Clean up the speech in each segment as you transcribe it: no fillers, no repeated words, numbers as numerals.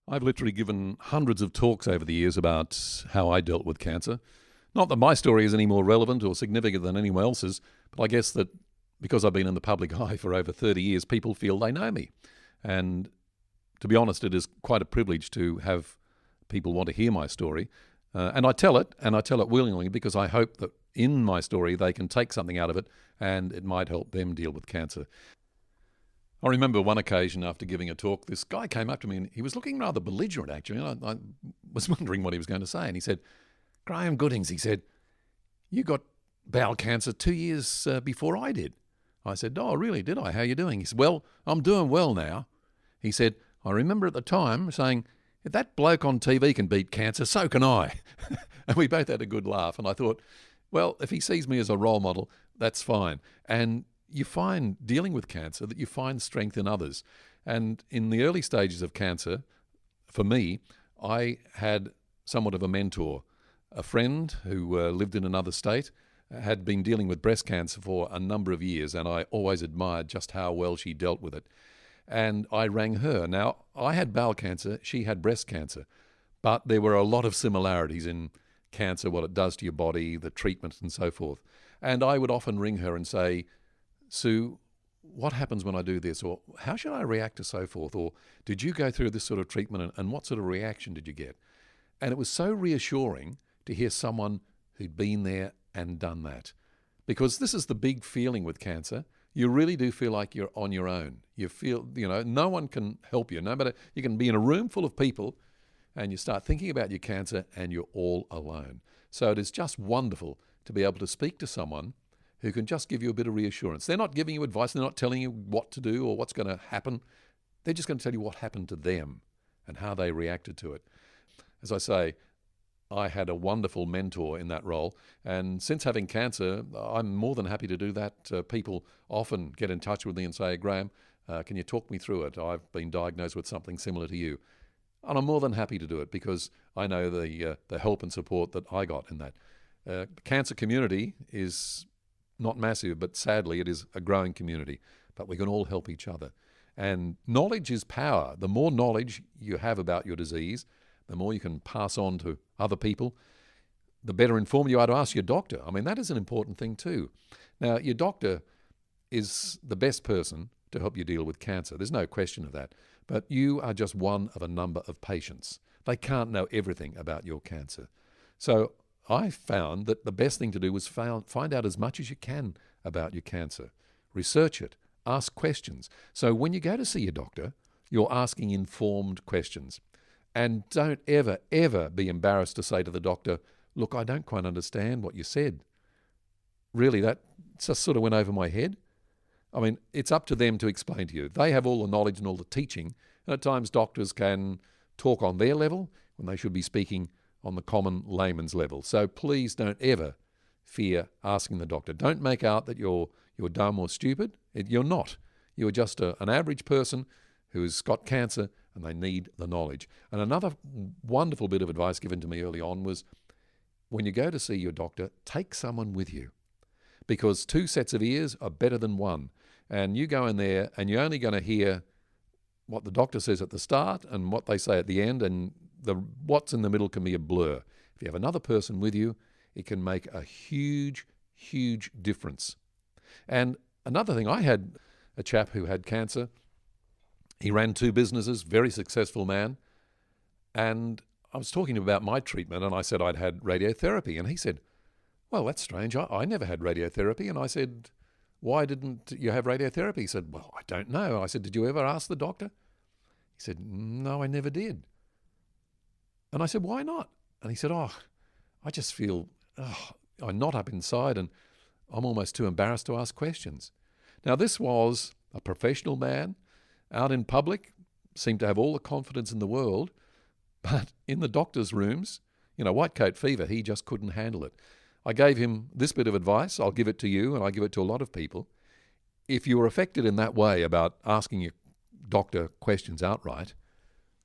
I've literally given hundreds of talks over the years about how I dealt with cancer. Not that my story is any more relevant or significant than anyone else's, but I guess that because I've been in the public eye for over 30 years, people feel they know me. And to be honest, it is quite a privilege to have people want to hear my story. And I tell it willingly because I hope that in my story they can take something out of it and it might help them deal with cancer. I remember one occasion after giving a talk, this guy came up to me and he was looking rather belligerent actually. And I was wondering what he was going to say. And he said, "Graeme Goodings," he said, "you got bowel cancer 2 years before I did." I said, "Oh, really? Did I? How are you doing?" He said, "Well, I'm doing well now." He said, "I remember at the time saying, if that bloke on TV can beat cancer, so can I." And we both had a good laugh. And I thought, well, if he sees me as a role model, that's fine. And you find, dealing with cancer, that you find strength in others. And in the early stages of cancer, for me, I had somewhat of a mentor, a friend who lived in another state, had been dealing with breast cancer for a number of years, and I always admired just how well she dealt with it. And I rang her. Now, I had bowel cancer, she had breast cancer, but there were a lot of similarities in cancer, what it does to your body, the treatment and so forth. And I would often ring her and say, "Sue, what happens when I do this?" Or "How should I react to so forth?" Or "Did you go through this sort of treatment and what sort of reaction did you get?" And it was so reassuring to hear someone who'd been there and done that. Because this is the big feeling with cancer. You really do feel like you're on your own. You feel, no one can help you. No matter, you can be in a room full of people and you start thinking about your cancer and you're all alone. So it is just wonderful to be able to speak to someone who can just give you a bit of reassurance. They're not giving you advice. They're not telling you what to do or what's going to happen. They're just going to tell you what happened to them and how they reacted to it. As I say, I had a wonderful mentor in that role. And since having cancer, I'm more than happy to do that. People often get in touch with me and say, "Graeme, can you talk me through it? I've been diagnosed with something similar to you." And I'm more than happy to do it because I know the help and support that I got in that. The cancer community is not massive, but sadly it is a growing community. But we can all help each other. And knowledge is power. The more knowledge you have about your disease, the more you can pass on to other people, the better informed you are to ask your doctor. I mean, that is an important thing too. Now, your doctor is the best person to help you deal with cancer. There's no question of that. But you are just one of a number of patients. They can't know everything about your cancer. So I found that the best thing to do was find out as much as you can about your cancer. Research it. Ask questions. So when you go to see your doctor, you're asking informed questions. And don't ever, ever be embarrassed to say to the doctor, "Look, I don't quite understand what you said. Really, that just sort of went over my head." I mean, it's up to them to explain to you. They have all the knowledge and all the teaching. And at times doctors can talk on their level when they should be speaking on the common layman's level. So please don't ever fear asking the doctor. Don't make out that you're dumb or stupid. You're not. You're just an average person who's got cancer and they need the knowledge. And another wonderful bit of advice given to me early on was, when you go to see your doctor, take someone with you. Because 2 sets of ears are better than one. And you go in there and you're only going to hear what the doctor says at the start and what they say at the end, and what's in the middle can be a blur. If you have another person with you, it can make a huge, huge difference. And another thing, I had a chap who had cancer. He ran 2 businesses, very successful man. And I was talking to him about my treatment and I said I'd had radiotherapy. And he said, "Well, that's strange. I never had radiotherapy." And I said, "Why didn't you have radiotherapy?" He said, "Well, I don't know." I said, "Did you ever ask the doctor?" He said, "No, I never did." And I said, "Why not?" And he said, "I just feel, I knot up inside and I'm almost too embarrassed to ask questions." Now, this was a professional man out in public, seemed to have all the confidence in the world, but in the doctor's rooms, white coat fever, he just couldn't handle it. I gave him this bit of advice. I'll give it to you, and I give it to a lot of people. If you were affected in that way about asking your doctor questions outright,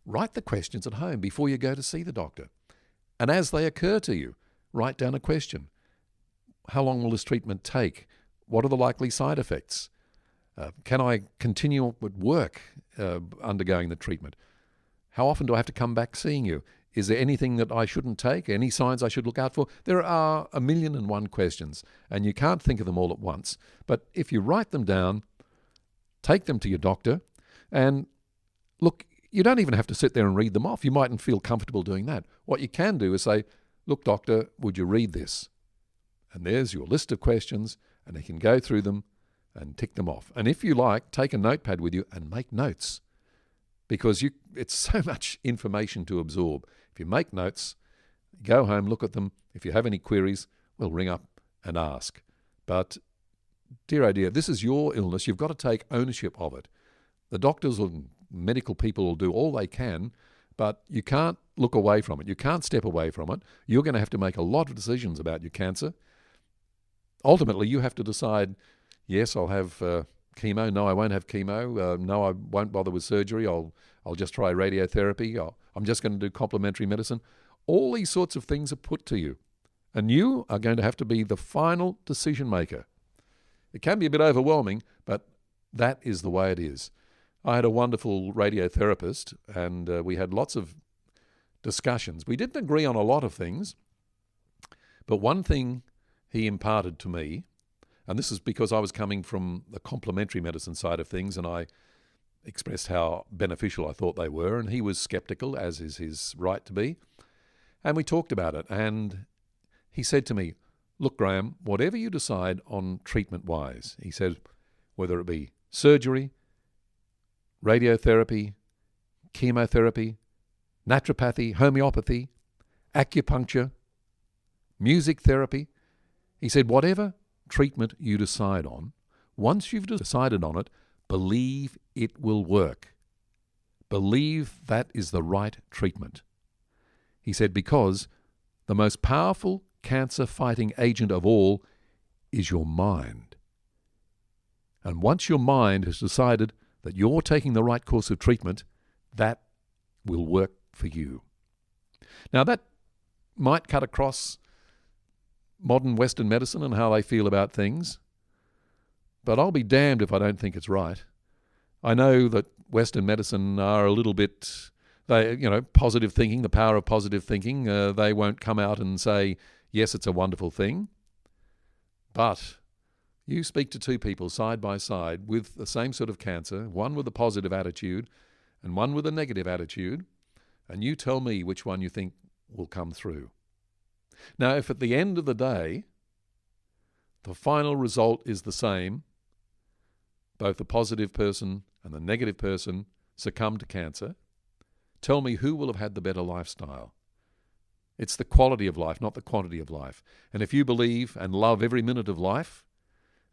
write the questions at home before you go to see the doctor. And as they occur to you, write down a question. How long will this treatment take? What are the likely side effects? Can I continue with work undergoing the treatment? How often do I have to come back seeing you? Is there anything that I shouldn't take? Any signs I should look out for? There are 1,000,001 questions, and you can't think of them all at once. But if you write them down, take them to your doctor, and look, you don't even have to sit there and read them off. You mightn't feel comfortable doing that. What you can do is say, look, doctor, would you read this? And there's your list of questions, and you can go through them and tick them off. And if you like, take a notepad with you and make notes, because it's so much information to absorb. If you make notes, go home, look at them. If you have any queries, well, ring up and ask. But, dear oh dear, this is your illness. You've got to take ownership of it. The doctors and medical people will do all they can, but you can't look away from it. You can't step away from it. You're going to have to make a lot of decisions about your cancer. Ultimately, you have to decide, yes, I'll have chemo. No, I won't have chemo. No, I won't bother with surgery. I'll just try radiotherapy. I'm just going to do complementary medicine. All these sorts of things are put to you, and you are going to have to be the final decision maker. It can be a bit overwhelming, but that is the way it is. I had a wonderful radiotherapist, and we had lots of discussions. We didn't agree on a lot of things, but one thing he imparted to me, and this is because I was coming from the complementary medicine side of things, and I expressed how beneficial I thought they were, and he was sceptical, as is his right to be. And we talked about it, and he said to me, look, Graeme, whatever you decide on treatment-wise, he said, whether it be surgery, radiotherapy, chemotherapy, naturopathy, homeopathy, acupuncture, music therapy, he said, whatever treatment you decide on, once you've decided on it, believe it will work. Believe that is the right treatment. He said, because the most powerful cancer-fighting agent of all is your mind. And once your mind has decided that you're taking the right course of treatment, that will work for you. Now, that might cut across modern Western medicine and how they feel about things, but I'll be damned if I don't think it's right. I know that Western medicine are a little bit, positive thinking, the power of positive thinking. They won't come out and say, yes, it's a wonderful thing. But you speak to two people side by side with the same sort of cancer, one with a positive attitude and one with a negative attitude, and you tell me which one you think will come through. Now, if at the end of the day, the final result is the same, both the positive person and the negative person succumb to cancer, tell me who will have had the better lifestyle. It's the quality of life, not the quantity of life. And if you believe and love every minute of life,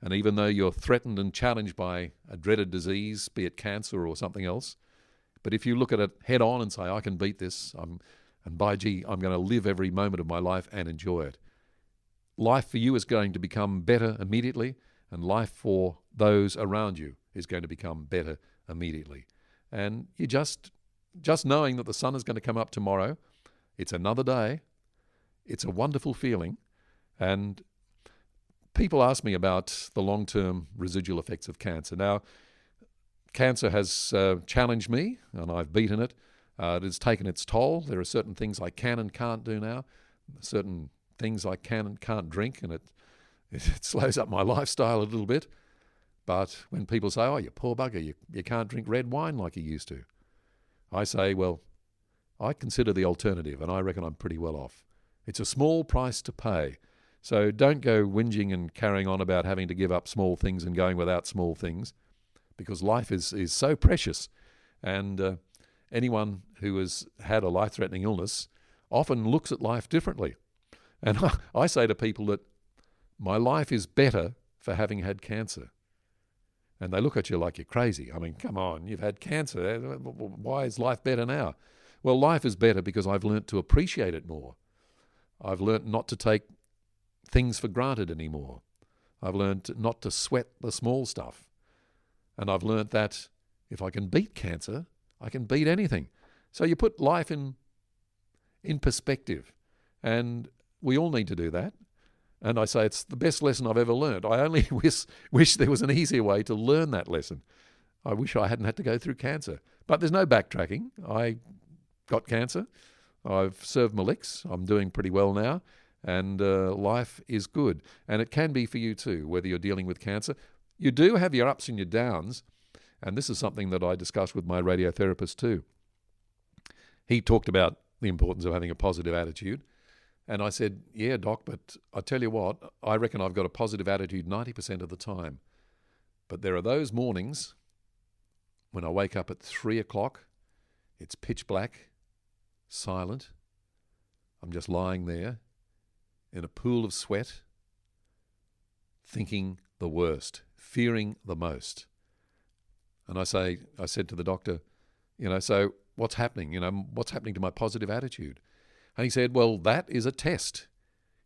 and even though you're threatened and challenged by a dreaded disease, be it cancer or something else, but if you look at it head on and say, I can beat this, and by gee, I'm going to live every moment of my life and enjoy it. Life for you is going to become better immediately, and life for those around you is going to become better immediately. And you just knowing that the sun is going to come up tomorrow, it's another day, it's a wonderful feeling. And people ask me about the long-term residual effects of cancer. Now, cancer has challenged me, and I've beaten it. It has taken its toll. There are certain things I can and can't do now, certain things I can and can't drink, and it slows up my lifestyle a little bit. But when people say, oh, you poor bugger, you can't drink red wine like you used to, I say, well, I consider the alternative, and I reckon I'm pretty well off. It's a small price to pay. So don't go whinging and carrying on about having to give up small things and going without small things, because life is so precious. And anyone who has had a life-threatening illness often looks at life differently. And I say to people that my life is better for having had cancer. And they look at you like you're crazy. I mean, come on, you've had cancer. Why is life better now? Well, life is better because I've learnt to appreciate it more. I've learnt not to take things for granted anymore. I've learnt not to sweat the small stuff. And I've learnt that if I can beat cancer, I can beat anything. So you put life in perspective. And we all need to do that. And I say it's the best lesson I've ever learned. I only wish there was an easier way to learn that lesson. I wish I hadn't had to go through cancer. But there's no backtracking. I got cancer. I've served my licks. I'm doing pretty well now, and life is good. And it can be for you too, whether you're dealing with cancer. You do have your ups and your downs, and this is something that I discussed with my radiotherapist too. He talked about the importance of having a positive attitude. And I said, yeah, Doc, but I tell you what, I reckon I've got a positive attitude 90% of the time. But there are those mornings when I wake up at 3 o'clock, it's pitch black, silent. I'm just lying there in a pool of sweat, thinking the worst, fearing the most. And I said to the doctor, so what's happening? What's happening to my positive attitude? And he said, well, that is a test.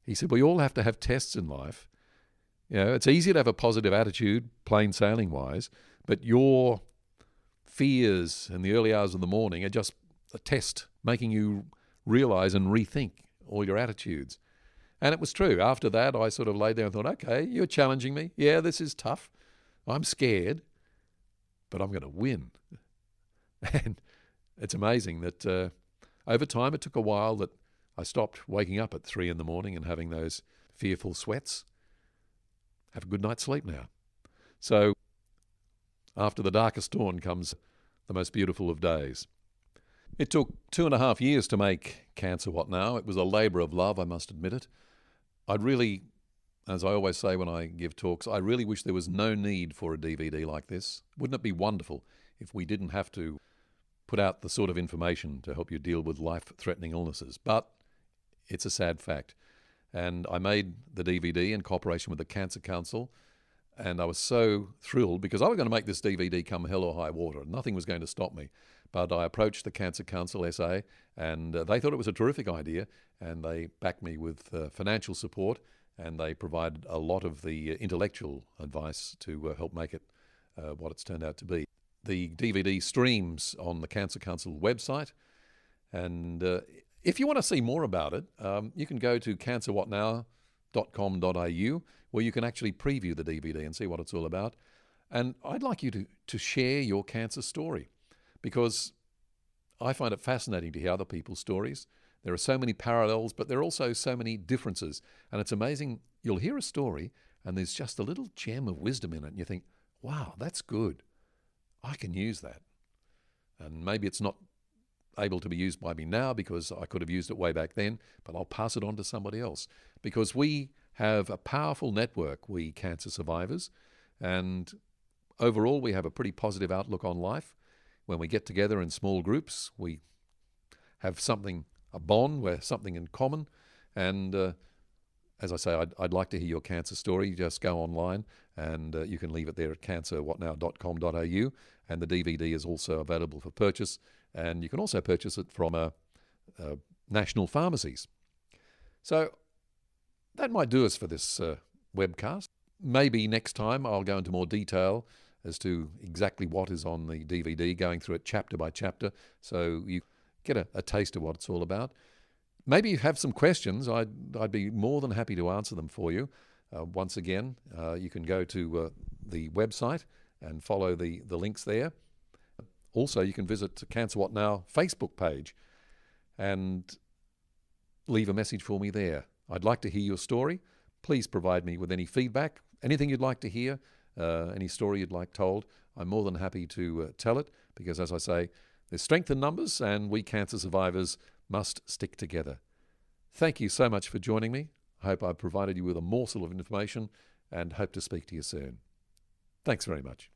He said, we all have to have tests in life. It's easy to have a positive attitude, plain sailing wise, but your fears in the early hours of the morning are just a test, making you realize and rethink all your attitudes. And it was true. After that, I sort of laid there and thought, okay, you're challenging me. Yeah, this is tough. I'm scared, but I'm going to win. And it's amazing that over time, it took a while that I stopped waking up at 3 in the morning and having those fearful sweats. Have a good night's sleep now. So after the darkest dawn comes the most beautiful of days. It took 2.5 years to make Cancer What Now. It was a labour of love, I must admit it. I'd really, as I always say when I give talks, I really wish there was no need for a DVD like this. Wouldn't it be wonderful if we didn't have to put out the sort of information to help you deal with life-threatening illnesses? But it's a sad fact. And I made the DVD in cooperation with the Cancer Council, and I was so thrilled because I was going to make this DVD come hell or high water. Nothing was going to stop me. But I approached the Cancer Council SA, and they thought it was a terrific idea, and they backed me with financial support, and they provided a lot of the intellectual advice to help make it what it's turned out to be. The DVD streams on the Cancer Council website, and if you want to see more about it, you can go to cancerwhatnow.com.au, where you can actually preview the DVD and see what it's all about. And I'd like you to share your cancer story, because I find it fascinating to hear other people's stories. There are so many parallels, but there are also so many differences. And it's amazing, you'll hear a story and there's just a little gem of wisdom in it, and you think, wow, that's good. I can use that. And maybe it's not able to be used by me now because I could have used it way back then, but I'll pass it on to somebody else. Because we have a powerful network, we cancer survivors, and overall we have a pretty positive outlook on life. When we get together in small groups, we have something, a bond, we're something in common. And as I say, I'd like to hear your cancer story. You just go online and you can leave it there at cancerwhatnow.com.au, and the DVD is also available for purchase. And you can also purchase it from national pharmacies. So that might do us for this webcast. Maybe next time I'll go into more detail as to exactly what is on the DVD, going through it chapter by chapter, so you get a taste of what it's all about. Maybe you have some questions. I'd be more than happy to answer them for you. Once again, you can go to the website and follow the links there. Also, you can visit Cancer What Now Facebook page and leave a message for me there. I'd like to hear your story. Please provide me with any feedback, anything you'd like to hear, any story you'd like told. I'm more than happy to tell it, because as I say, there's strength in numbers and we cancer survivors must stick together. Thank you so much for joining me. I hope I've provided you with a morsel of information and hope to speak to you soon. Thanks very much.